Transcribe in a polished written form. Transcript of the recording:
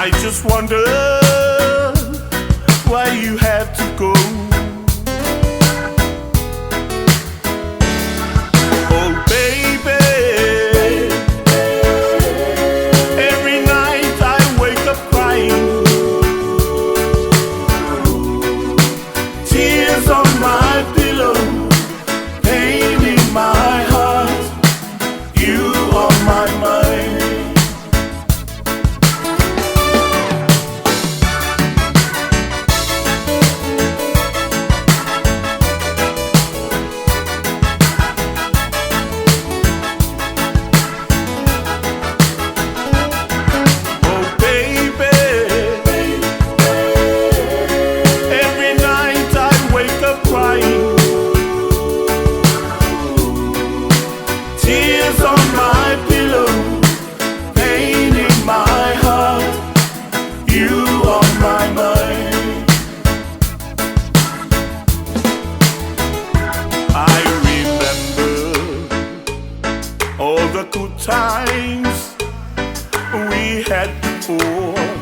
I just wonder why you had to go. Oh baby, every night I wake up crying, tears on my pillow, pain in my heart, you on my mind. Tears on my pillow, pain in my heart, you on my mind. I remember all the good times we had before.